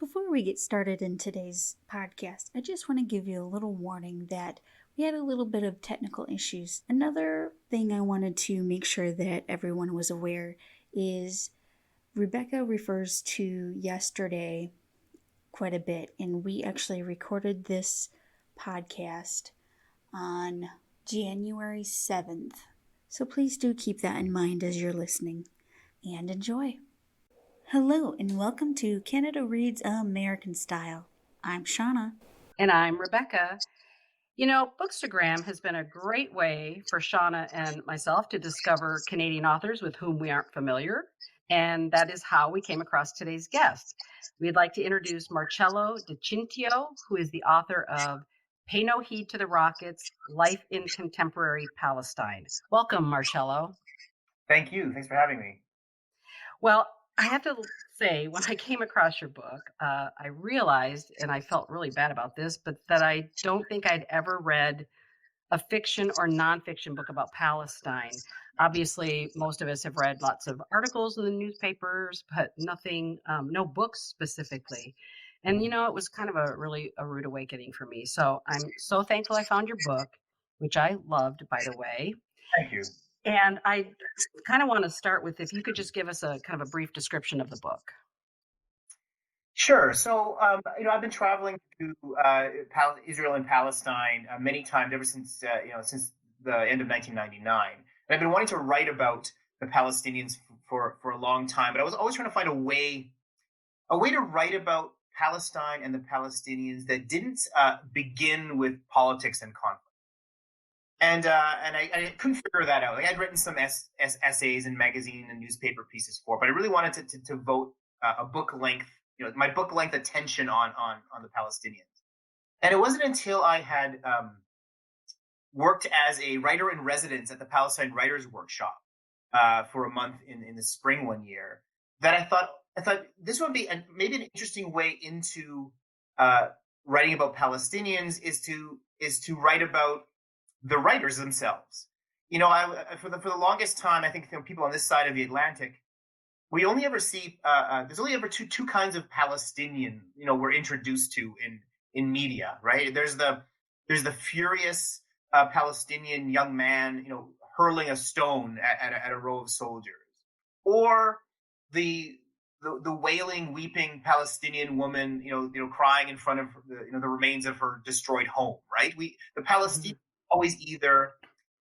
Before we get started in today's podcast, I just want to give you a little warning that we had a little bit of technical issues. Another thing I wanted to make sure that everyone was aware is Rebecca refers to yesterday quite a bit, and we actually recorded this podcast on January 7th. So please do keep that in mind as you're listening, and enjoy. Hello, and welcome to Canada Reads American Style. I'm Shauna. And I'm Rebecca. You know, Bookstagram has been a great way for Shauna and myself to discover Canadian authors with whom we aren't familiar. And that is how we came across today's guest. We'd like to introduce Marcello Di Cintio, who is the author of Pay No Heed to the Rockets, Life in Contemporary Palestine. Welcome, Marcello. Thank you. Thanks for having me. Well, I have to say, when I came across your book, I realized, and I felt really bad about this, but that I don't think I'd ever read a fiction or nonfiction book about Palestine. Obviously, most of us have read lots of articles in the newspapers, but nothing, no books specifically. And, you know, it was kind of a rude awakening for me. So I'm so thankful I found your book, which I loved, by the way. Thank you. And I kind of want to start with, if you could just give us a kind of a brief description of the book. Sure. So, I've been traveling to Israel and Palestine many times ever since, since the end of 1999. And I've been wanting to write about the Palestinians for a long time, but I was always trying to find a way to write about Palestine and the Palestinians that didn't begin with politics and conflict. And I couldn't figure that out. Like, I'd written some essays in magazine and newspaper pieces but I really wanted to devote a book length, my book length attention on the Palestinians. And it wasn't until I had worked as a writer in residence at the Palestine Writers Workshop for a month in the spring one year that I thought this would be maybe an interesting way into writing about Palestinians is to write about the writers themselves. For the longest time, I think people on this side of the Atlantic, we only ever see there's only ever two kinds of Palestinian we're introduced to in media, right? There's the furious Palestinian young man hurling a stone at a row of soldiers, or the wailing, weeping Palestinian woman crying in front of the remains of her destroyed home, right? The Palestinians always either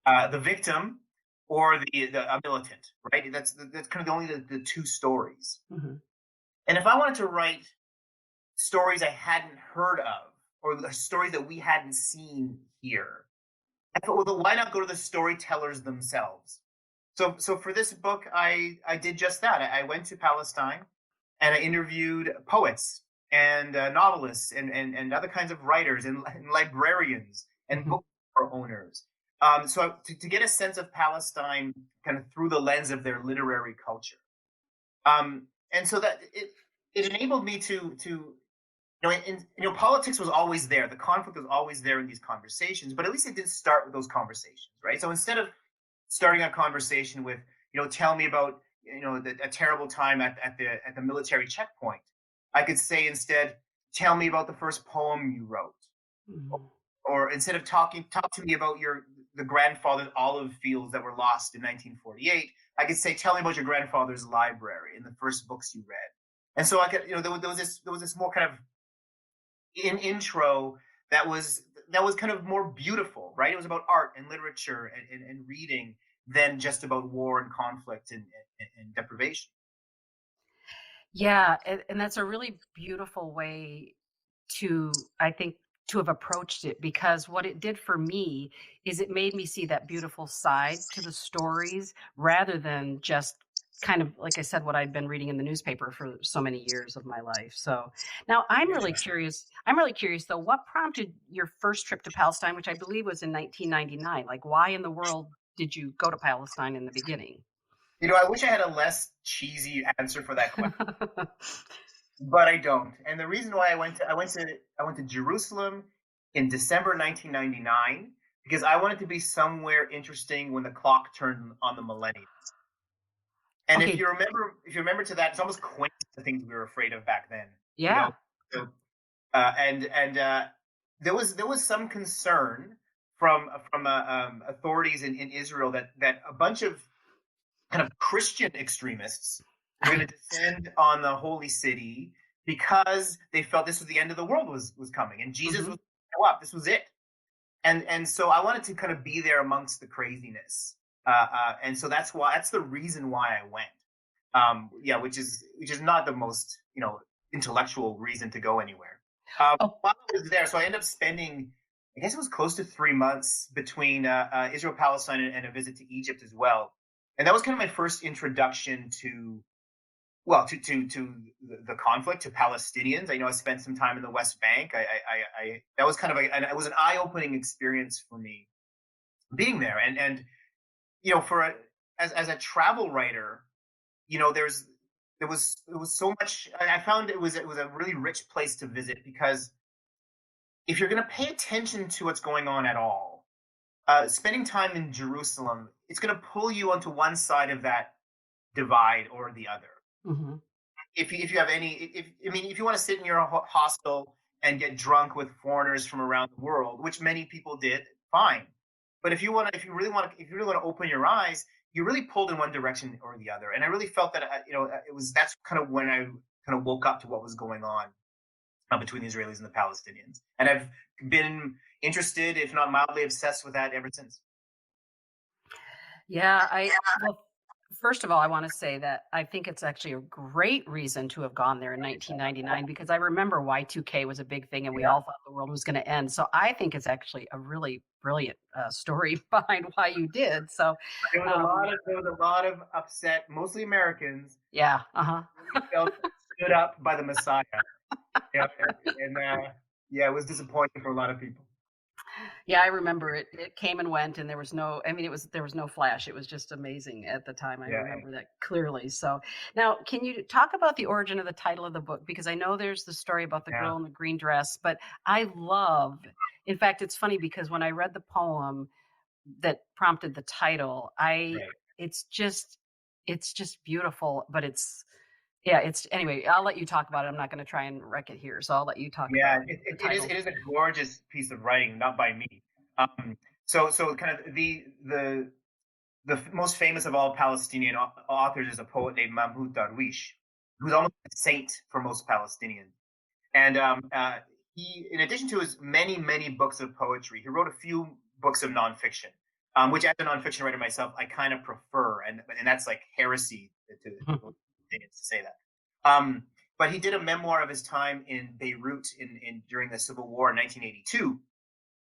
the victim or the militant, right? That's kind of only the two stories. Mm-hmm. And if I wanted to write stories I hadn't heard of, or the stories that we hadn't seen here, I thought, well, why not go to the storytellers themselves? So for this book, I did just that. I went to Palestine and I interviewed poets and novelists and other kinds of writers and librarians and book owners. So to get a sense of Palestine kind of through the lens of their literary culture. And so that it enabled me to politics was always there. The conflict was always there in these conversations, but at least it didn't start with those conversations, right? So instead of starting a conversation with, tell me about, a terrible time at the military checkpoint, I could say instead, tell me about the first poem you wrote. Mm-hmm. Or instead of talk to me about the grandfather's olive fields that were lost in 1948, I could say, tell me about your grandfather's library and the first books you read. And so I could, there was this more kind of intro that was kind of more beautiful, right? It was about art and literature and reading than just about war and conflict and deprivation. Yeah, and that's a really beautiful way to, I think, to have approached it, because what it did for me is it made me see that beautiful side to the stories rather than just kind of, like I said, what I'd been reading in the newspaper for so many years of my life. So now I'm really curious though, what prompted your first trip to Palestine, which I believe was in 1999? Like, why in the world did you go to Palestine in the beginning? I wish I had a less cheesy answer for that question. But I don't. And the reason why I went to Jerusalem in December 1999 because I wanted to be somewhere interesting when the clock turned on the millennium. And if you remember to that, it's almost quaint the things we were afraid of back then. Yeah. So, there was some concern from authorities in Israel that a bunch of kind of Christian extremists were going to descend on the holy city because they felt this was the end of the world was coming and Jesus was show up. This was it. And so I wanted to kind of be there amongst the craziness. And so that's the reason why I went. Which is not the most, intellectual reason to go anywhere. While I was there, so I ended up spending, I guess it was close to 3 months between Israel, Palestine, and a visit to Egypt as well. And that was kind of my first introduction to the conflict, to Palestinians. I spent some time in the West Bank. That was kind of it was an eye-opening experience for me being there. And as a travel writer, there was so much. I found it was a really rich place to visit, because if you're going to pay attention to what's going on at all, spending time in Jerusalem, it's going to pull you onto one side of that divide or the other. Mm-hmm. If you have if you want to sit in your hostel and get drunk with foreigners from around the world, which many people did, fine. But if you really want to open your eyes, you're really pulled in one direction or the other. And I really felt that that's kind of when I kind of woke up to what was going on between the Israelis and the Palestinians. And I've been interested, if not mildly obsessed, with that ever since. Yeah, well, first of all, I want to say that I think it's actually a great reason to have gone there in 1999, because I remember Y2K was a big thing and we all thought the world was going to end. So I think it's actually a really brilliant story behind why you did. So there was a lot of upset, mostly Americans. Yeah. Felt stood up by the Messiah. Yeah, and it was disappointing for a lot of people. Yeah, I remember it. It came and went, and there was no flash. It was just amazing at the time. I remember that clearly. So now, can you talk about the origin of the title of the book? Because I know there's the story about the girl in the green dress, but in fact, it's funny because when I read the poem that prompted the title, it's just beautiful, but anyway, I'll let you talk about it. I'm not going to try and wreck it here. So I'll let you talk about it. It is a gorgeous piece of writing, not by me. So kind of the most famous of all Palestinian authors is a poet named Mahmoud Darwish, who's almost a saint for most Palestinians. And he, in addition to his many, many books of poetry, he wrote a few books of nonfiction, which as a nonfiction writer myself, I kind of prefer. And that's like heresy to say that. But he did a memoir of his time in Beirut during the Civil War in 1982,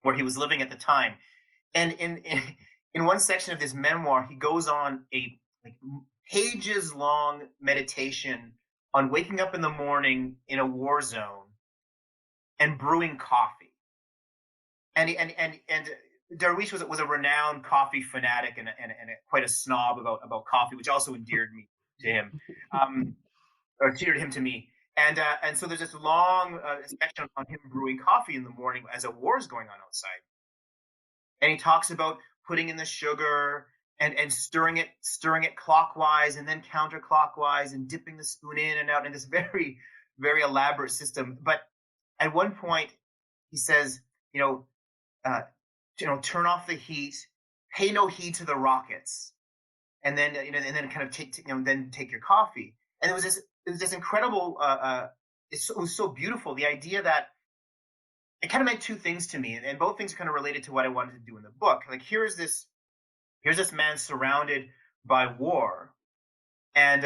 where he was living at the time. And in one section of this memoir, he goes on a pages long meditation on waking up in the morning in a war zone and brewing coffee. And Darwish was a renowned coffee fanatic and quite a snob about coffee, which also endeared me to him, or endeared him to me. And so there's this long section on him brewing coffee in the morning as a war is going on outside. And he talks about putting in the sugar and stirring it clockwise and then counterclockwise and dipping the spoon in and out in this very, very elaborate system. But at one point he says, turn off the heat, pay no heed to the rockets, and then kind of take your coffee. And it was this incredible. It was so beautiful. The idea that it kind of meant two things to me, and both things kind of related to what I wanted to do in the book. Like here's this man surrounded by war, and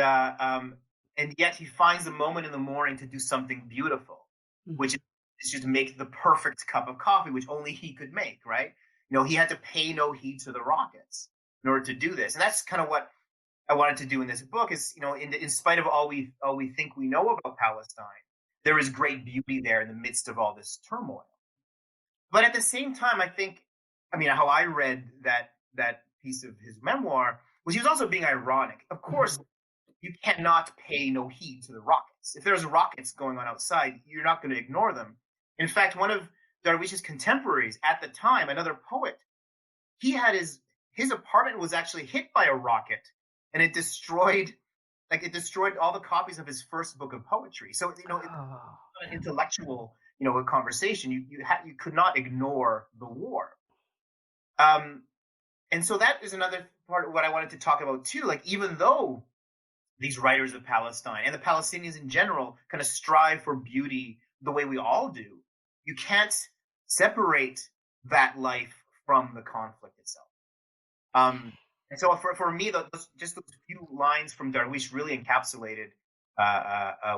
yet he finds the moment in the morning to do something beautiful, which is just make the perfect cup of coffee, which only he could make. Right? He had to pay no heed to the rockets in order to do this, and that's kind of what I wanted to do in this book. Is in spite of all we think we know about Palestine, there is great beauty there in the midst of all this turmoil. But at the same time, how I read that piece of his memoir was he was also being ironic. Of course, you cannot pay no heed to the rockets. If there's rockets going on outside, you're not going to ignore them. In fact, one of Darwish's contemporaries at the time, another poet, he had his apartment was actually hit by a rocket, and it destroyed all the copies of his first book of poetry. So an intellectual, a conversation. You could not ignore the war. Um, and so that is another part of what I wanted to talk about too. Like, even though these writers of Palestine and the Palestinians in general kind of strive for beauty the way we all do, you can't separate that life from the conflict itself. And so for me, just those few lines from Darwish really encapsulated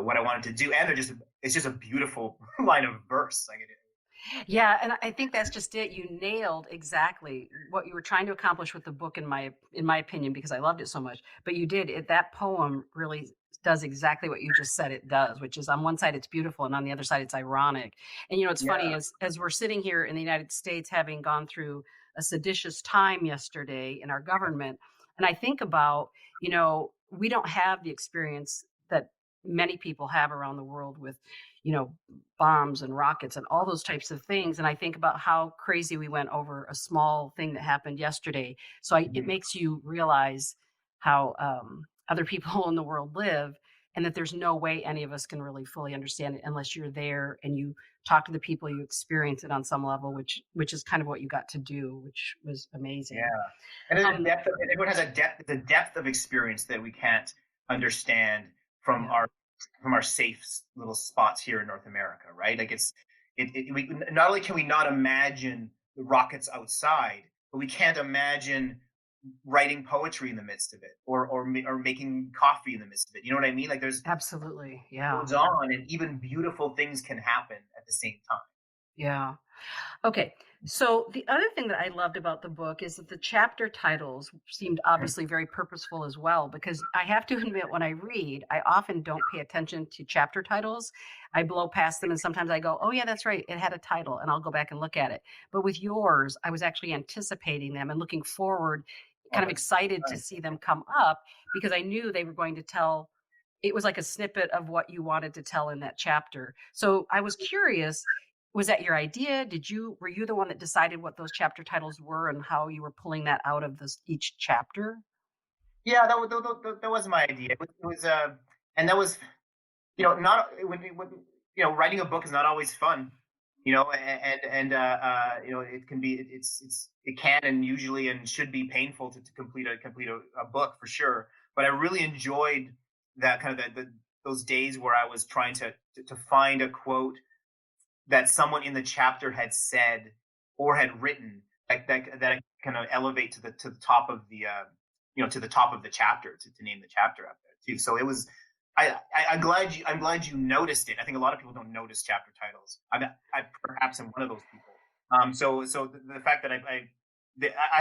what I wanted to do, and it's just a beautiful line of verse. Like, Yeah, and I think that's just it. You nailed exactly what you were trying to accomplish with the book, in my opinion, because I loved it so much. But you did it. That poem really does exactly what you just said it does, which is on one side it's beautiful, and on the other side it's ironic. And it's funny, yeah, as we're sitting here in the United States, having gone through a seditious time yesterday in our government, and I think about, we don't have the experience that many people have around the world with, bombs and rockets and all those types of things. And I think about how crazy we went over a small thing that happened yesterday. So it makes you realize how other people in the world live, and that there's no way any of us can really fully understand it unless you're there and you talk to the people, you experience it on some level, which is kind of what you got to do, which was amazing. yeah. And there's Um, everyone has a depth of experience that we can't understand from yeah. our safe little spots here in North America, right? Like, we not only can we not imagine the rockets outside, but we can't imagine writing poetry in the midst of it, or making coffee in the midst of it. You know what I mean? Like, there's Absolutely. Yeah. goes on, and even beautiful things can happen at the same time. Yeah. Okay. So the other thing that I loved about the book is that the chapter titles seemed obviously very purposeful as well, because I have to admit, when I read, I often don't pay attention to chapter titles. I blow past them, and sometimes I go, oh, yeah, that's right, it had a title, and I'll go back and look at it. But with yours, I was actually anticipating them and looking forward, Oh, kind of that's excited to nice. see them come up, because I knew they were going to tell. It was like a snippet of what you wanted to tell in that chapter. So I was curious, was that your idea? Were you the one that decided what those chapter titles were and how you were pulling that out of each chapter? Yeah, that was my idea. And that was, not when writing a book is not always fun, it can be, it can, and usually, and should be painful to complete a book, for sure. But I really enjoyed that kind of those days where I was trying to find a quote that someone in the chapter had said or had written, like that I kind of elevate to the top of to the top of the chapter, to name the chapter up there too. So it was. I'm glad you noticed it. I think a lot of people don't notice chapter titles. I perhaps am one of those people. So the fact that I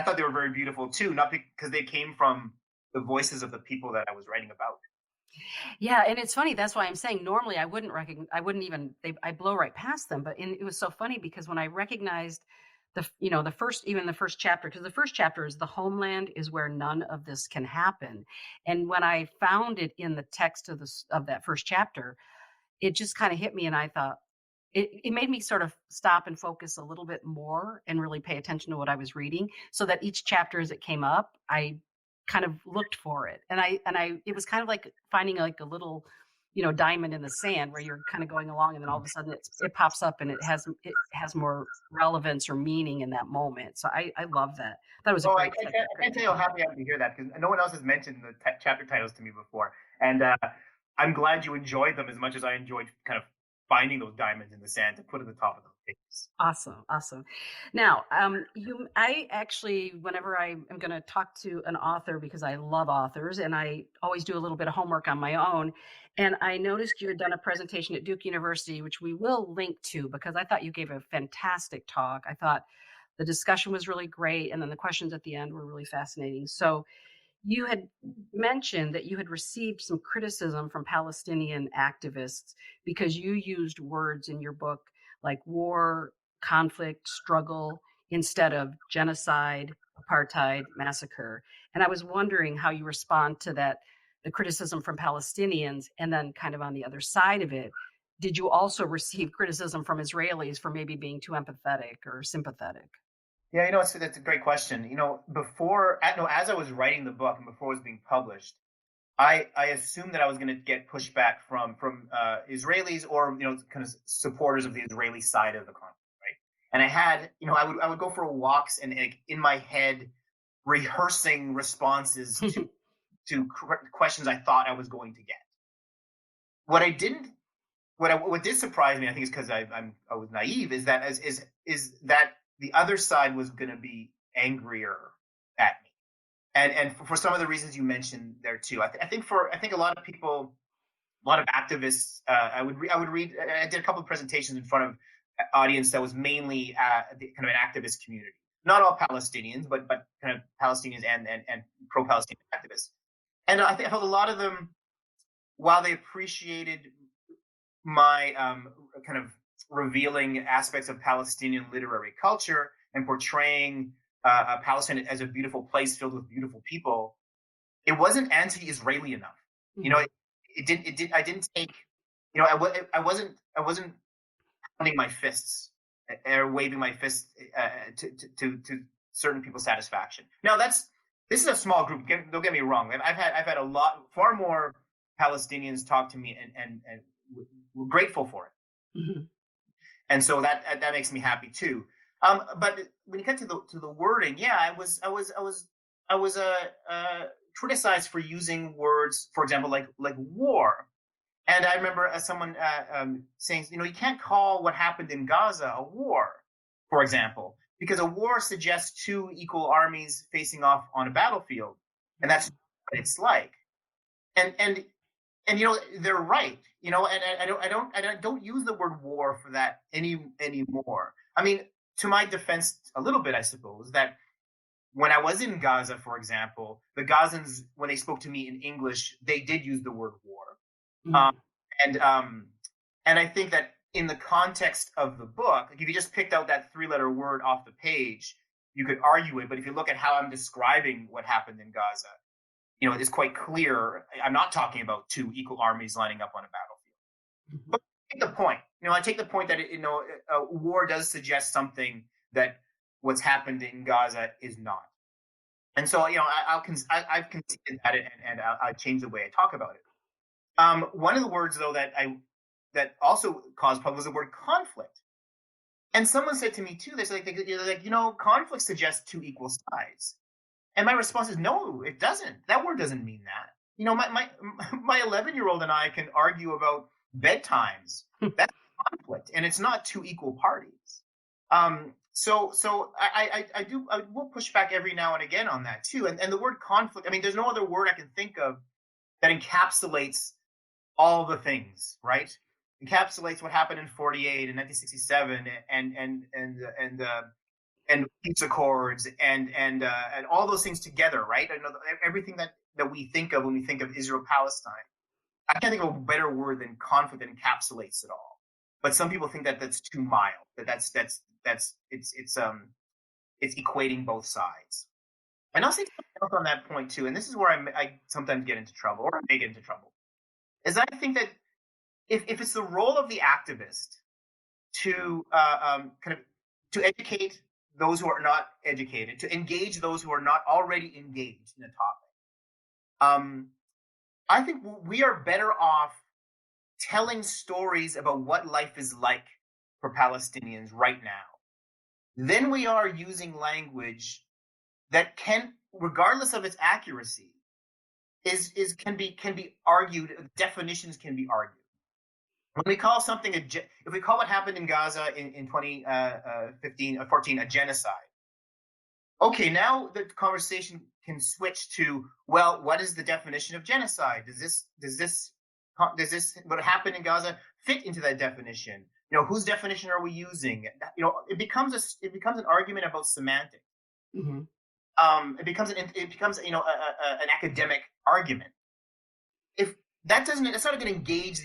thought they were very beautiful too, not because they came from the voices of the people that I was writing about. Yeah, and it's funny. That's why I'm saying normally I wouldn't recognize. I wouldn't even. I blow right past them. But it was so funny because when I recognized the first chapter, because the first chapter is the homeland is where none of this can happen, and when I found it in the text of that first chapter, it just kind of hit me, and I thought it made me sort of stop and focus a little bit more and really pay attention to what I was reading, so that each chapter as it came up, I kind of looked for it. And I it was kind of like finding like a little, diamond in the sand where you're kind of going along, and then all of a sudden it pops up and it has more relevance or meaning in that moment. So I love that. That was a Oh, great I can't tell you how happy I am to hear that, because no one else has mentioned the chapter titles to me before, and I'm glad you enjoyed them as much as I enjoyed kind of finding those diamonds in the sand to put at the top of those pages. Awesome, awesome. Now, I actually, whenever I am going to talk to an author, because I love authors, and I always do a little bit of homework on my own. And I noticed you had done a presentation at Duke University, which we will link to, because I thought you gave a fantastic talk. I thought the discussion was really great, and then the questions at the end were really fascinating. So, you had mentioned that you had received some criticism from Palestinian activists because you used words in your book like war, conflict, struggle, instead of genocide, apartheid, massacre. And I was wondering how you respond to that, the criticism from Palestinians, and then kind of on the other side of it, did you also receive criticism from Israelis for maybe being too empathetic or sympathetic? Yeah, that's a great question. As I was writing the book and before it was being published, I assumed that I was going to get pushback from Israelis or kind of supporters of the Israeli side of the conflict, right? And I had I would go for walks and in my head rehearsing responses to questions I thought I was going to get. What I didn't, what did surprise me, I think, is because I was naive, is that is that the other side was going to be angrier at me, and for some of the reasons you mentioned there too. I think a lot of people, a lot of activists. I did a couple of presentations in front of an audience that was mainly kind of an activist community. Not all Palestinians, but kind of Palestinians and pro-Palestinian activists. And I felt a lot of them, while they appreciated my kind of revealing aspects of Palestinian literary culture and portraying Palestine as a beautiful place filled with beautiful people, it wasn't anti-Israeli enough. Mm-hmm. I didn't take, I wasn't pounding my fists or waving my fists to certain people's satisfaction. Now this is a small group. Don't get me wrong. I've had far more Palestinians talk to me and we're grateful for it. Mm-hmm. And so that makes me happy too. But when you get to the wording, yeah, I was criticized for using words, for example, like war. And I remember someone saying, you can't call what happened in Gaza a war, for example, because a war suggests two equal armies facing off on a battlefield, and that's what it's like. And they're right. And I don't use the word war for that anymore. I mean, to my defense, a little bit, I suppose, that when I was in Gaza, for example, the Gazans, when they spoke to me in English, they did use the word war. Mm-hmm. And I think that in the context of the book, like if you just picked out that 3-letter word off the page, you could argue it. But if you look at how I'm describing what happened in Gaza, it's quite clear. I'm not talking about two equal armies lining up on a battlefield. Mm-hmm. But I take the point. I take the point that war does suggest something that what's happened in Gaza is not. And so I've conceded that, and I'll change the way I talk about it. One of the words, though, that also caused problems was the word conflict. And someone said to me too, they said, conflict suggests two equal sides. And my response is, no, it doesn't. That word doesn't mean that. My 11-year-old and I can argue about bedtimes. That's conflict, and it's not two equal parties. So I will push back every now and again on that too. And the word conflict, I mean, there's no other word I can think of that encapsulates all the things, right? Encapsulates what happened in 48 and 1967 and peace accords and all those things together, right? I know everything that we think of when we think of Israel-Palestine. I can't think of a better word than conflict that encapsulates it all. But some people think that that's too mild. That's it's equating both sides. And I'll say something else on that point too. And this is where I sometimes get into trouble, or I may get into trouble. Is I think that if it's the role of the activist to to educate those who are not educated, to engage those who are not already engaged in a topic, I think we are better off telling stories about what life is like for Palestinians right now than we are using language that can, regardless of its accuracy, can be argued. Definitions can be argued. When we call something if we call what happened in Gaza in 2015 or 14 a genocide, okay, now the conversation can switch to, well, what is the definition of genocide? Does this what happened in Gaza fit into that definition? Whose definition are we using? It becomes an argument about semantics. Mm-hmm. It becomes an academic argument. If that doesn't, that's not going to engage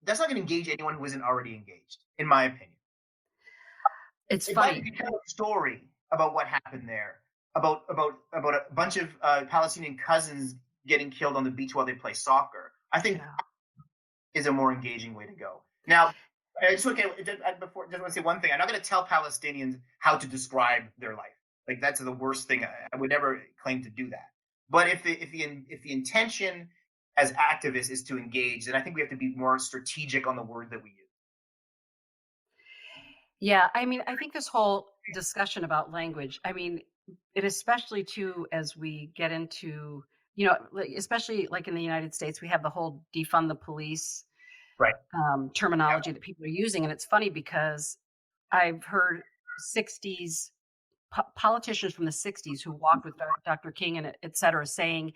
that's not going to engage anyone who isn't already engaged, in my opinion. It's funny. If you tell a story about what happened there, about a bunch of Palestinian cousins getting killed on the beach while they play soccer, I think is a more engaging way to go. Now, just want to say one thing. I'm not going to tell Palestinians how to describe their life. Like, that's the worst thing. I would never claim to do that. But if the intention as activists is to engage. And I think we have to be more strategic on the word that we use. Yeah, I mean, I think this whole discussion about language, I mean, it especially too as we get into, especially like in the United States, we have the whole defund the police Right. terminology that people are using. And it's funny because I've heard 60s politicians from the 60s who walked with Dr. King and et cetera saying,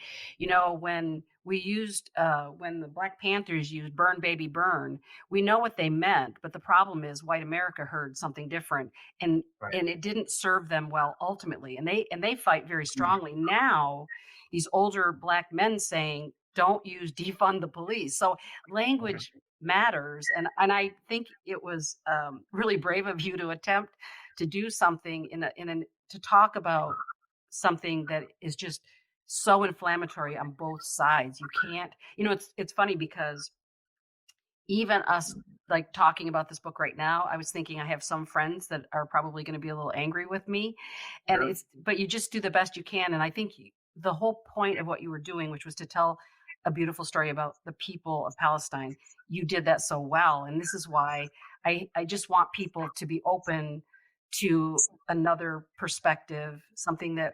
when the Black Panthers used burn baby burn, we know what they meant, but the problem is white America heard something different, and Right. and it didn't serve them well ultimately, and they fight very strongly now, these older Black men saying don't use defund the police. So language matters, and I think it was really brave of you to attempt to do something to talk about something that is just so inflammatory on both sides. You can't, it's funny because even us like talking about this book right now, I was thinking I have some friends that are probably going to be a little angry with me, and Sure. but you just do the best you can. And I think the whole point of what you were doing, which was to tell a beautiful story about the people of Palestine, you did that so well. And this is why I just want people to be open to another perspective, something that,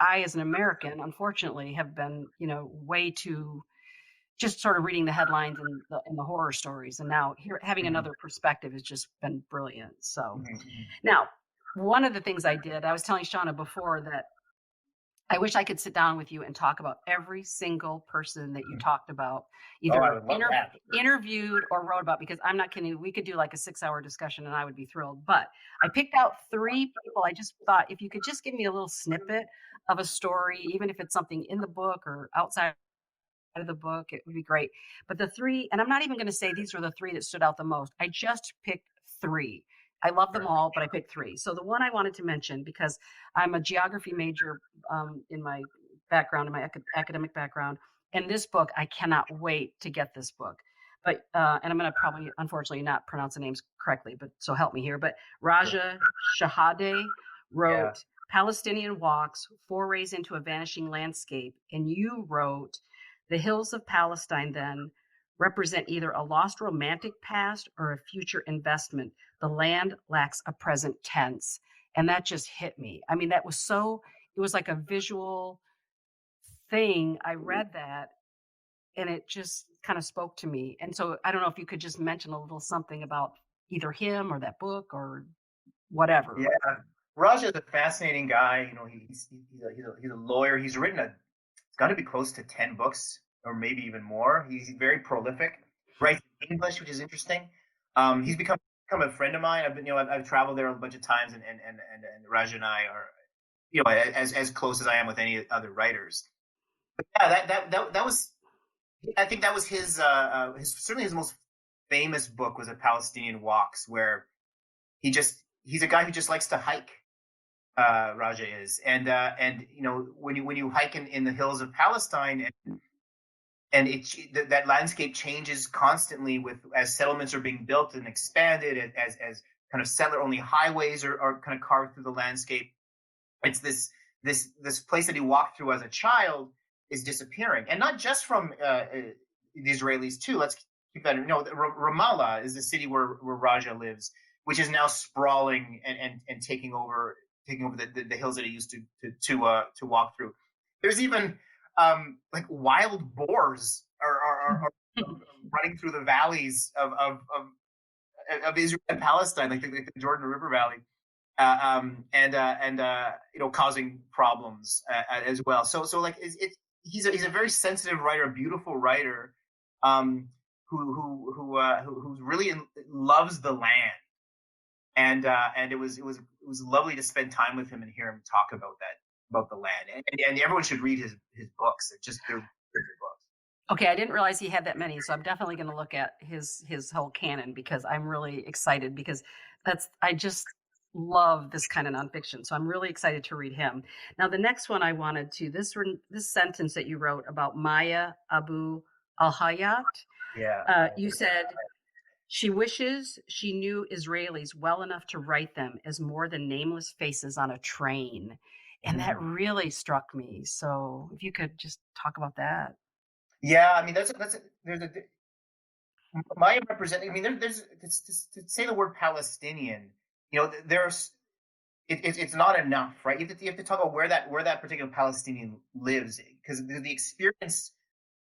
I, as an American, unfortunately, have been, way too just sort of reading the headlines and the horror stories. And now having Mhm. another perspective has just been brilliant. So Mhm. now, one of the things I did, I was telling Shauna before that I wish I could sit down with you and talk about every single person that you talked about, Oh, I either would love that. interviewed or wrote about, because I'm not kidding. We could do like a 6-hour discussion and I would be thrilled. But I picked out 3 people. I just thought if you could just give me a little snippet of a story, even if it's something in the book or outside of the book, it would be great. But the 3, and I'm not even going to say these were the 3 that stood out the most. I just picked 3. I love them all, but I picked 3. So the one I wanted to mention, because I'm a geography major in my background, in my academic background, and this book, I cannot wait to get this book. But and I'm going to probably, unfortunately, not pronounce the names correctly, but so help me here. But Raja Shahade Yeah. wrote Palestinian Walks, Forays into a Vanishing Landscape, and you wrote the hills of Palestine then represent either a lost romantic past or a future investment. The land lacks a present tense. And that just hit me. I mean, it was like a visual thing. I read that and it just kind of spoke to me. And so I don't know if you could just mention a little something about either him or that book or whatever. Yeah. Raj is a fascinating guy. He's a lawyer. It's got to be close to 10 books or maybe even more. He's very prolific, writes in English, which is interesting. He's become a friend of mine. I've traveled there a bunch of times, and Raj and I are, as close as I am with any other writers. But yeah, that was, I think that was certainly his most famous book was A Palestinian Walks, where he's a guy who just likes to hike. Raja is, and when you hike in the hills of Palestine, and that landscape changes constantly with as settlements are being built and expanded, as kind of settler only highways are kind of carved through the landscape. It's this place that he walked through as a child is disappearing, and not just from the Israelis too. Let's keep that. Ramallah is the city where Raja lives, which is now sprawling and taking over the hills that he used to walk through. There's even like wild boars are running through the valleys of Israel and Palestine, like the Jordan River Valley, causing problems as well. So like he's a very sensitive writer, a beautiful writer, who really loves the land, and it was lovely to spend time with him and hear him talk about the land, and everyone should read his books. They're good books. Okay, I didn't realize he had that many, so I'm definitely going to look at his whole canon because I'm really excited because I just love this kind of nonfiction. So I'm really excited to read him. Now, the next one I wanted to this sentence that you wrote about Maya Abu al-Hayat. Yeah. You said she wishes she knew Israelis well enough to write them as more than nameless faces on a train. And that really struck me. So if you could just talk about that. Yeah, I mean there's a my representing. I mean there's to say the word Palestinian. You know, there's it's not enough, right? You have to talk about where that particular Palestinian lives, because the experience,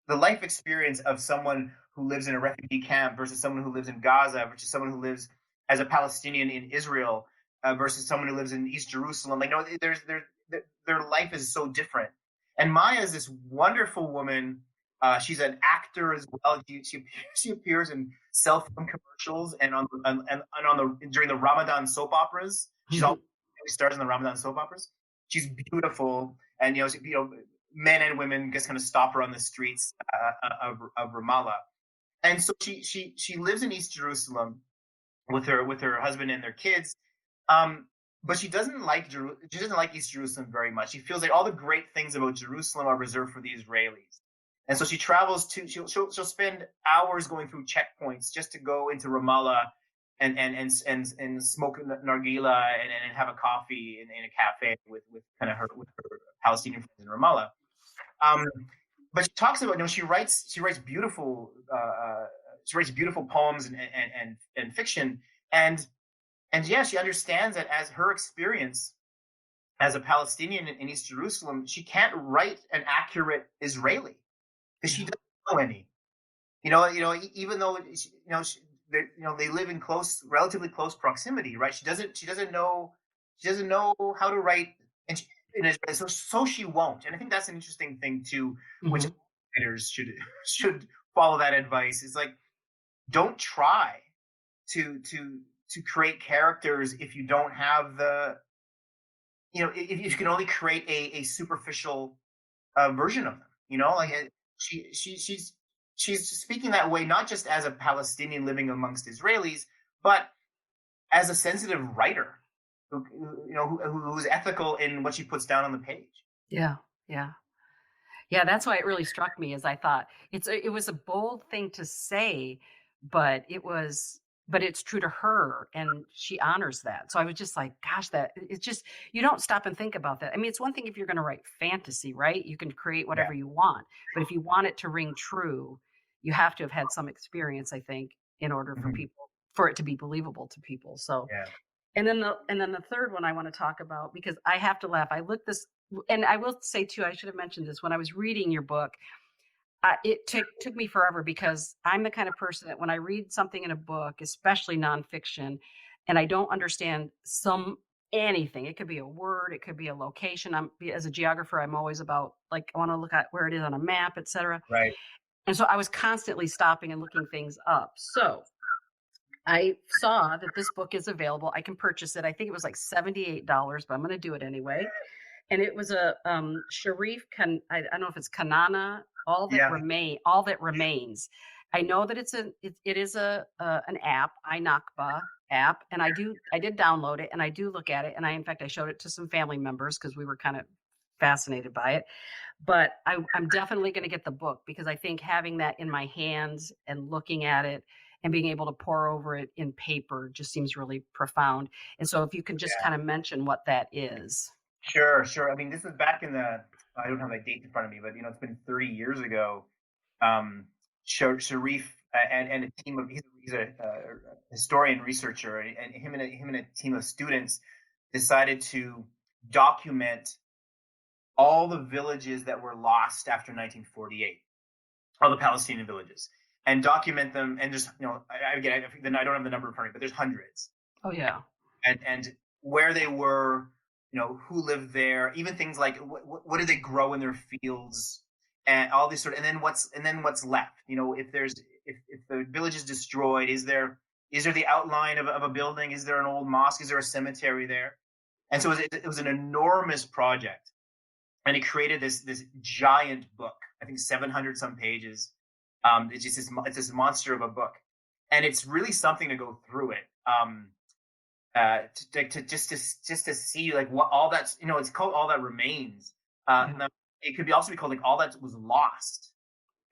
the life experience of someone who lives in a refugee camp versus someone who lives in Gaza versus someone who lives as a Palestinian in Israel versus someone who lives in East Jerusalem. Like, no, their life is so different. And Maya is this wonderful woman. She's an actor as well. She appears in cell phone commercials and on the during the Ramadan soap operas. She's all stars in the Ramadan soap operas. She's beautiful, and men and women just kind of stop her on the streets of Ramallah. And so she lives in East Jerusalem with her husband and their kids. Um, but she doesn't like East Jerusalem very much. She feels like all the great things about Jerusalem are reserved for the Israelis. And so she travels to she'll spend hours going through checkpoints just to go into Ramallah and smoke nargila and have a coffee in a cafe with her Palestinian friends in Ramallah. Um, but she talks about, she writes beautiful poems and fiction, and yeah, she understands that as her experience as a Palestinian in East Jerusalem, she can't write an accurate Israeli because she doesn't know any. Even though they live in relatively close proximity, right? She doesn't know how to write, and so she won't. And I think that's an interesting thing too, which writers should follow that advice. Is like, don't try to create characters if you don't have if you can only create a superficial version of them. Like, she's speaking that way not just as a Palestinian living amongst Israelis, but as a sensitive writer who's ethical in what she puts down on the page. Yeah, yeah. Yeah, that's why it really struck me, as I thought it was a bold thing to say, but it's true to her, and she honors that. So I was just like, gosh, that it's just, you don't stop and think about that. I mean, it's one thing if you're going to write fantasy, right? You can create whatever Yeah. you want, but if you want it to ring true, you have to have had some experience, I think, in order Mm-hmm. for it to be believable to people. So, Yeah. and then the third one I want to talk about, because I have to laugh. I looked this, and I will say too, I should have mentioned this when I was reading your book. It took me forever, because I'm the kind of person that when I read something in a book, especially nonfiction, and I don't understand anything, it could be a word, it could be a location. As a geographer, I'm always about, like, I want to look at where it is on a map, etc. Right. And so I was constantly stopping and looking things up. So I saw that this book is available. I can purchase it. I think it was like $78, but I'm going to do it anyway. And it was a Sharif I don't know if it's Kanana, Yeah. all that remains. I know that it is an app, iNakba app, and I did download it, and I do look at it, and in fact I showed it to some family members because we were kind of fascinated by it. But I'm definitely going to get the book, because I think having that in my hands and looking at it and being able to pore over it in paper just seems really profound. And so if you can just kind of mention what that is. Sure. I mean, this was back in I don't have that date in front of me, but it's been 30 years ago. Sharif and a team of he's a historian researcher, and him and a team of students decided to document all the villages that were lost after 1948, all the Palestinian villages, and document them, and just I don't have the number in front of me, but there's hundreds. Oh yeah. And where they were, who lived there, even things like what did they grow in their fields, and all these and then what's left. If the village is destroyed, is there the outline of a building? Is there an old mosque? Is there a cemetery there? And so it was an enormous project, and it created this giant book. I think 700 some pages. It's just this monster of a book, and it's really something to go through it. To see like what all that's it's called All That Remains. Now, it could also be called like All That Was Lost.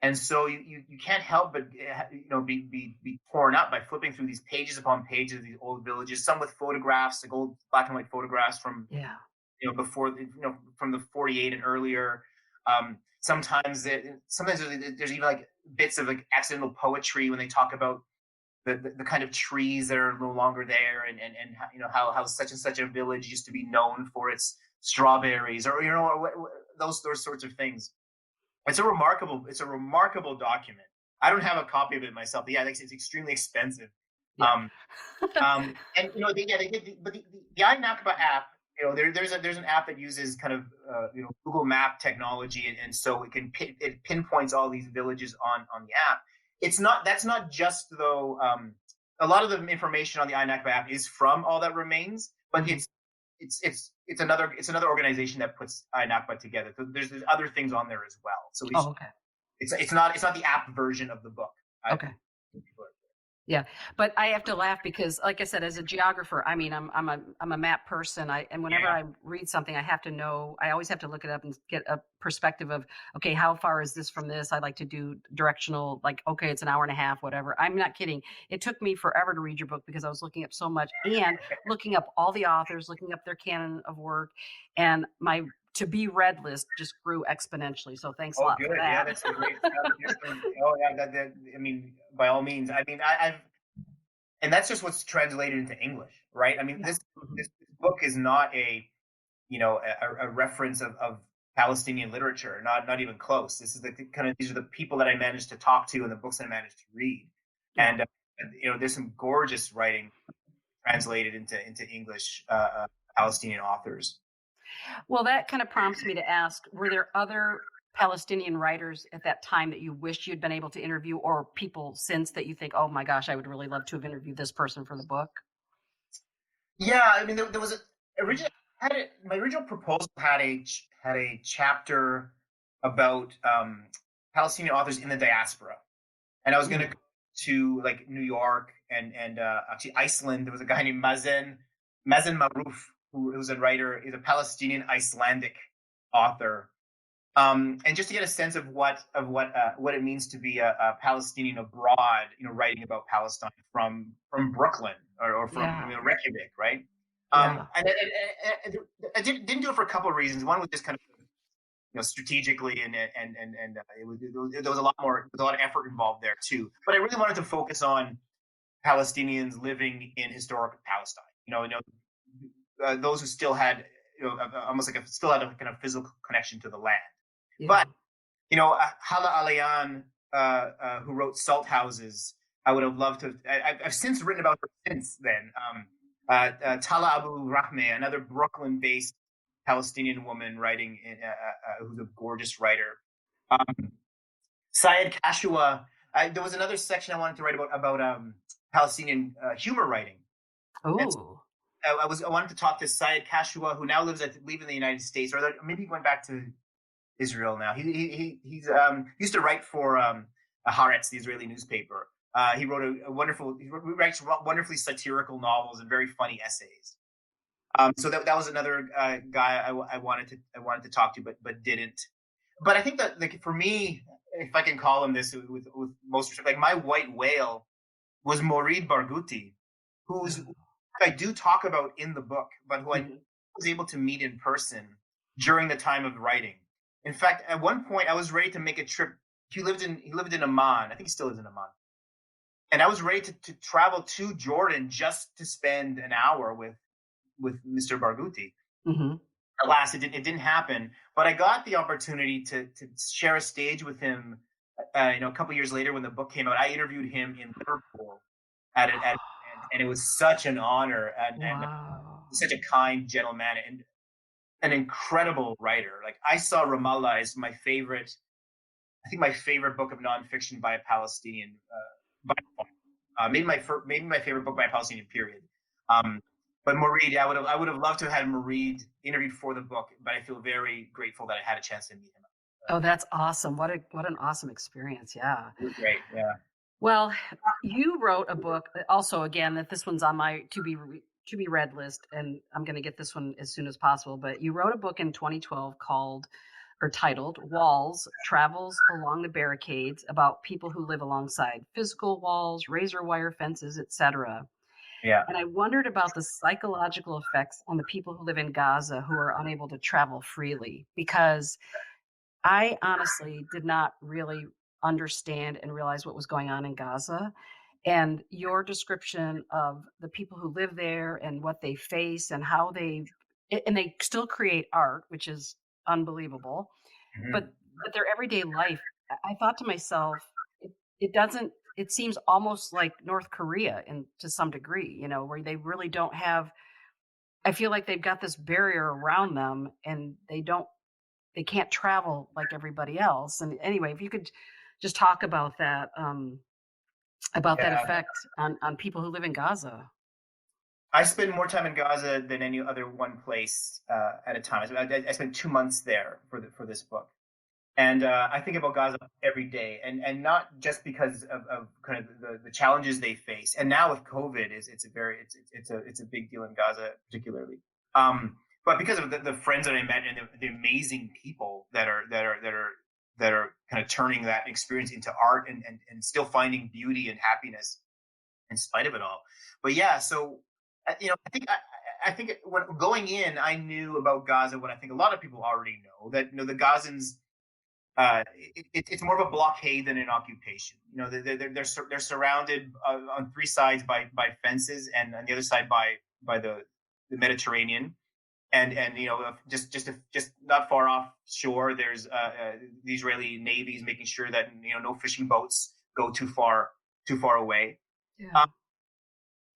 And so you can't help but be torn up by flipping through these pages upon pages of these old villages, some with photographs, like old black and white photographs from before from the 48 and earlier, Sometimes there's even like bits of like accidental poetry when they talk about the kind of trees that are no longer there, and how such and such a village used to be known for its strawberries, or those sorts of things. It's a remarkable document. I don't have a copy of it myself, but yeah, it's extremely expensive. Yeah. Um, and they did, but the iNakba app, there's an app that uses kind of Google Map technology, and so it pinpoints all these villages on the app. That's not just though. A lot of the information on the iNakba app is from All That Remains, but it's another organization that puts iNakba together. So there's other things on there as well. So Okay. it's not the app version of the book. Okay. Yeah, but I have to laugh because, like I said, as a geographer, I mean, I'm a map person. And whenever I read something, I have to know. I always have to look it up and get a perspective of, okay, how far is this from this? I like to do directional, like, okay, it's an hour and a half, whatever. I'm not kidding. It took me forever to read your book because I was looking up so much and looking up all the authors, looking up their canon of work, and my to be read list just grew exponentially. So thanks a lot for that. Yeah, that's a great. Oh yeah, I mean, by all means. I mean, and that's just what's translated into English, right? I mean, this book is not a reference of Palestinian literature, not even close. This is these are the people that I managed to talk to and the books I managed to read, and there's some gorgeous writing translated into English, Palestinian authors. Well, that kind of prompts me to ask, were there other Palestinian writers at that time that you wished you'd been able to interview, or people since that you think, oh my gosh, I would really love to have interviewed this person for the book? Yeah, I mean, there was my original proposal had a chapter about Palestinian authors in the diaspora, and I was going to go to like New York and actually Iceland. There was a guy named Mazen Maarouf, who's a writer. He's a Palestinian Icelandic author, and just to get a sense of what it means to be a Palestinian abroad, writing about Palestine from Brooklyn or from Reykjavik, right? And I didn't do it for a couple of reasons. One was just kind of strategically, and there was a lot of effort involved there too. But I really wanted to focus on Palestinians living in historic Palestine. Those who still had almost like still had a kind of physical connection to the land. Yeah. But Hala Alyan, who wrote Salt Houses, I would have loved to. I've since written about her since then. Tala Rahmeh, another Brooklyn-based Palestinian woman writing, who's a gorgeous writer. Syed Kashua. There was another section I wanted to write about Palestinian humor writing. Oh. I wanted to talk to Syed Kashua, who now lives, I believe, in the United States, or maybe he went back to Israel now. He used to write for Haaretz, the Israeli newspaper. He wrote he writes wonderfully satirical novels and very funny essays. So that was another guy I wanted to talk to, but didn't. But I think that, like, for me, if I can call him this with most respect, like, my white whale was Mourid Barghouti, who's I do talk about in the book, but who I was able to meet in person during the time of writing. In fact, at one point, I was ready to make a trip. He lived in Amman. I think he still lives in Amman. And I was ready to travel to Jordan just to spend an hour with Mr. Barghouti. Mm-hmm. Alas, it didn't happen. But I got the opportunity to share a stage with him. A couple years later, when the book came out, I interviewed him in Liverpool and it was such an honor, and such a kind, gentle man, and an incredible writer. Like, I saw Ramallah as my favorite book of nonfiction by a Palestinian, maybe my favorite book by a Palestinian, period. But Mourid, I would have loved to have had Mourid interviewed for the book, but I feel very grateful that I had a chance to meet him. Oh, that's awesome! What an awesome experience! Yeah, it was great. Yeah. Well, you wrote a book also, again, that this one's on my to be read list, and I'm going to get this one as soon as possible. But you wrote a book in 2012 titled Walls, Travels Along the Barricades, about people who live alongside physical walls, razor wire fences, etc. Yeah. And I wondered about the psychological effects on the people who live in Gaza who are unable to travel freely, because I honestly did not really understand and realize what was going on in Gaza. And your description of the people who live there and what they face and how and they still create art, which is unbelievable. Mhm. But their everyday life, I thought to myself, it doesn't. It seems almost like North Korea, in to some degree, where they really don't have. I feel like they've got this barrier around them, and they can't travel like everybody else. And anyway, if you could just talk about that Yeah. effect on people who live in Gaza. I spend more time in Gaza than any other one place at a time. I spent 2 months there for this book, and I think about Gaza every day, and not just because of kind of the challenges they face, and now with COVID, it's a big deal in Gaza particularly. But because of the friends that I met and the amazing people that are kind of turning that experience into art and still finding beauty and happiness in spite of it all. But yeah, so I think when going in, I knew about Gaza what I think a lot of people already know, that the Gazans, it's more of a blockade than an occupation. They're surrounded on three sides by fences, and on the other side by the Mediterranean, and just not far offshore, there's the Israeli navies making sure that no fishing boats go too far away. Yeah.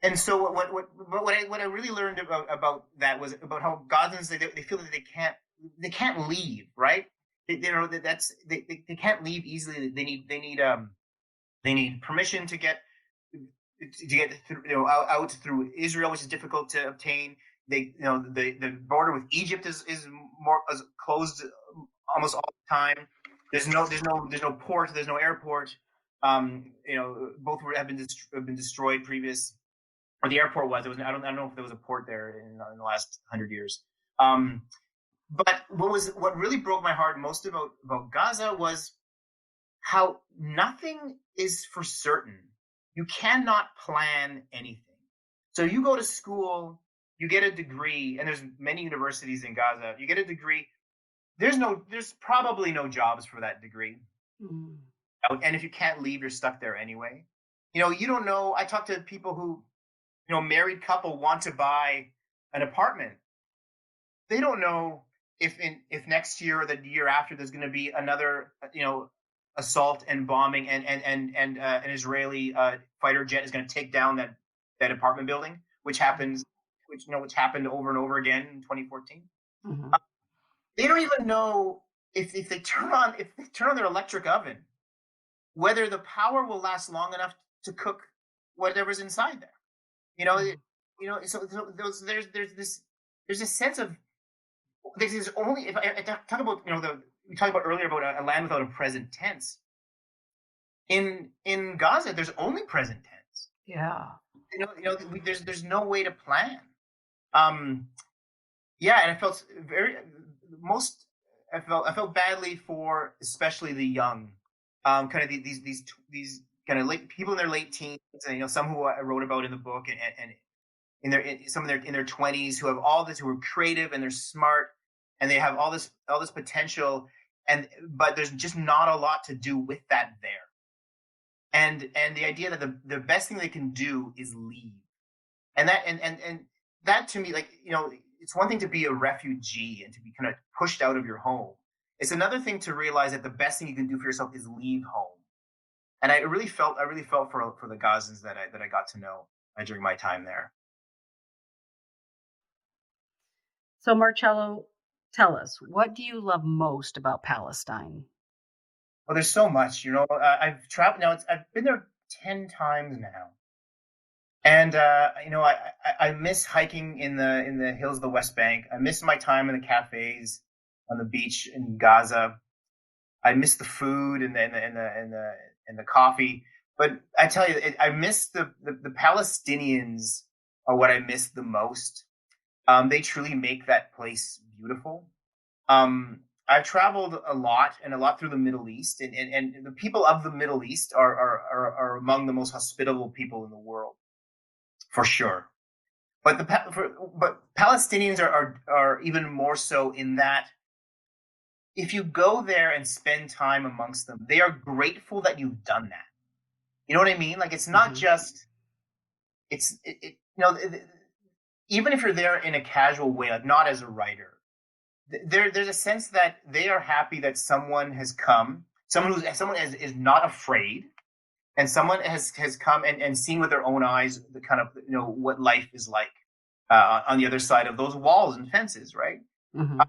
And so what I really learned about that was about how Gazans, they feel that they can't leave, right? They can't leave easily. They need permission to get through, out through Israel, which is difficult to obtain. The border with Egypt is closed almost all the time. There's no port. There's no airport. Both have been destroyed previous, or the airport was. It was. I don't know if there was a port there in the last 100 years. Um, but what really broke my heart most about Gaza was how nothing is for certain. You cannot plan anything. So you go to school, you get a degree, and there's many universities in Gaza. You get a degree. There's probably no jobs for that degree. Mm. And if you can't leave, you're stuck there anyway. You don't know. I talk to people who, married couple want to buy an apartment. They don't know if next year or the year after there's going to be another, assault and bombing, and an Israeli fighter jet is going to take down that apartment building, which happened over and over again in 2014. Mm-hmm. They don't even know if they turn on their electric oven, whether the power will last long enough to cook whatever's inside there. So there's this sense of this is only, if I talk about we talked about earlier about a land without a present tense. In Gaza, there's only present tense. Yeah. There's no way to plan. Yeah, and I felt I felt badly for especially the young, kind of these kind of late people in their late teens, and some who I wrote about in the book, and in their 20s, who have all this, who are creative and they're smart, and they have all this potential, but there's just not a lot to do with that there. And the idea that the best thing they can do is leave. And that to me, it's one thing to be a refugee and to be kind of pushed out of your home. It's another thing to realize that the best thing you can do for yourself is leave home. And I really felt for the Gazans that I got to know during my time there. So, Marcello, tell us, what do you love most about Palestine? Well, there's so much. I've traveled now. I've been there 10 times now, and I miss hiking in the hills of the West Bank. I miss my time in the cafes on the beach in Gaza. I miss the food and the coffee. But I tell you, I miss the Palestinians are what I miss the most. They truly make that place beautiful. I've traveled a lot through the Middle East, and the people of the Middle East are among the most hospitable people in the world, for sure. But Palestinians are even more so in that if you go there and spend time amongst them, they are grateful that you've done that. You know what I mean? Like, it's not just, even if you're there in a casual way, like not as a writer, there's a sense that they are happy that someone has come, someone is not afraid, and someone has come and seen with their own eyes the kind of, what life is like on the other side of those walls and fences, right? Mm-hmm.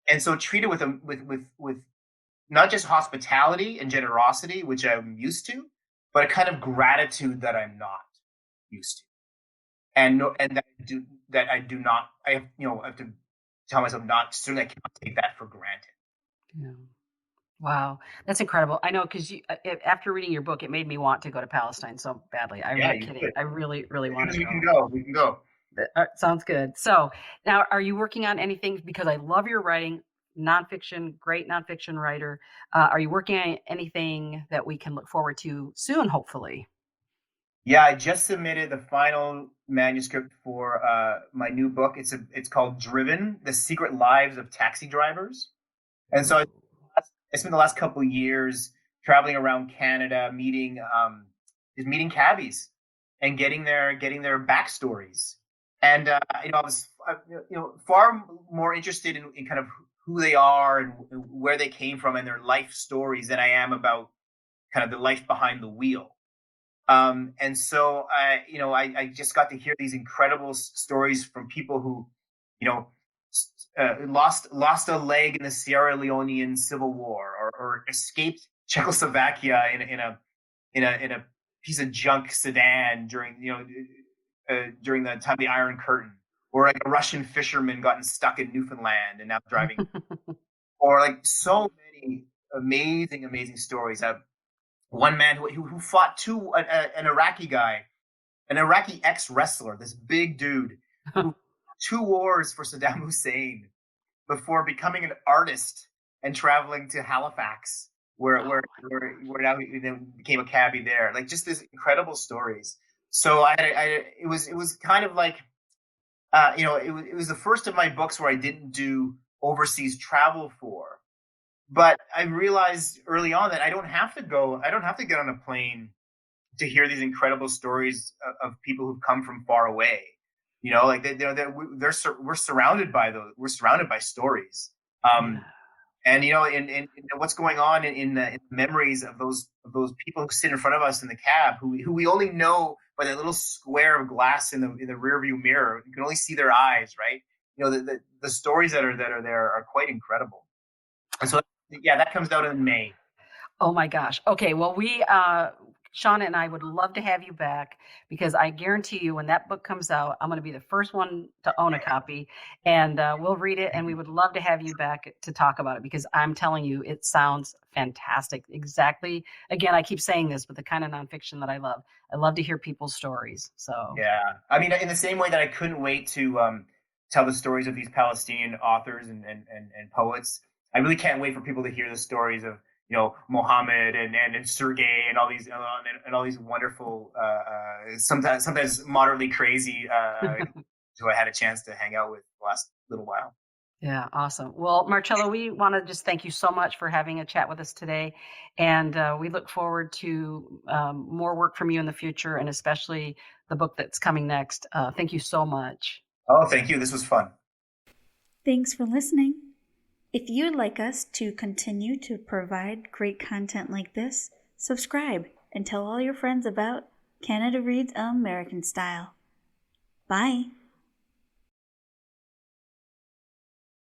And so treated with not just hospitality and generosity, which I'm used to, but a kind of gratitude that I'm not used to, and that I do not. I have to tell myself not. Certainly, I cannot take that for granted. Yeah. Wow, that's incredible. I know, because after reading your book, it made me want to go to Palestine so badly. I'm not kidding. I really, really want to go. We can go. Sounds good. So now, are you working on anything? Because I love your writing, nonfiction, great nonfiction writer. Are you working on anything that we can look forward to soon, hopefully? Yeah, I just submitted the final manuscript for my new book. It's called Driven: The Secret Lives of Taxi Drivers. And so I spent the last couple of years traveling around Canada, meeting cabbies and getting their backstories. And I was far more interested in kind of who they are and where they came from and their life stories than I am about kind of the life behind the wheel. And so I just got to hear these incredible stories from people who, lost a leg in the Sierra Leonean Civil War, or escaped Czechoslovakia in a piece of junk sedan during the time of the Iron Curtain, or like a Russian fisherman gotten stuck in Newfoundland and now driving, or like so many amazing stories. One man who fought an Iraqi guy, an Iraqi ex-wrestler, this big dude, who 2 wars for Saddam Hussein before becoming an artist and traveling to Halifax, where now he became a cabbie there. Like, just these incredible stories. So it was kind of like, it was the first of my books where I didn't do overseas travel for. But I realized early on that I don't have to get on a plane to hear these incredible stories of people who've come from far away. Like we're surrounded by stories. And and what's going on in the memories of those people who sit in front of us in the cab, who we only know by that little square of glass in the rear view mirror. You can only see their eyes, right? The stories that are there are quite incredible. And so, yeah, that comes out in May. Oh my gosh. Okay. Well, Shauna and I would love to have you back, because I guarantee you, when that book comes out, I'm going to be the first one to own a copy, and we'll read it, and we would love to have you back to talk about it, because I'm telling you, it sounds fantastic. Exactly. Again, I keep saying this, but the kind of nonfiction that I love. I love to hear people's stories. So yeah, I mean, in the same way that I couldn't wait to tell the stories of these Palestinian authors and poets, I really can't wait for people to hear the stories of Mohammed and Sergey and all these wonderful, sometimes moderately crazy who I had a chance to hang out with the last little while. Yeah, awesome. Well, Marcello, we want to just thank you so much for having a chat with us today, and we look forward to more work from you in the future, and especially the book that's coming next. Thank you so much. Oh, thank you. This was fun. Thanks for listening. If you'd like us to continue to provide great content like this, subscribe and tell all your friends about Canada Reads American Style. Bye.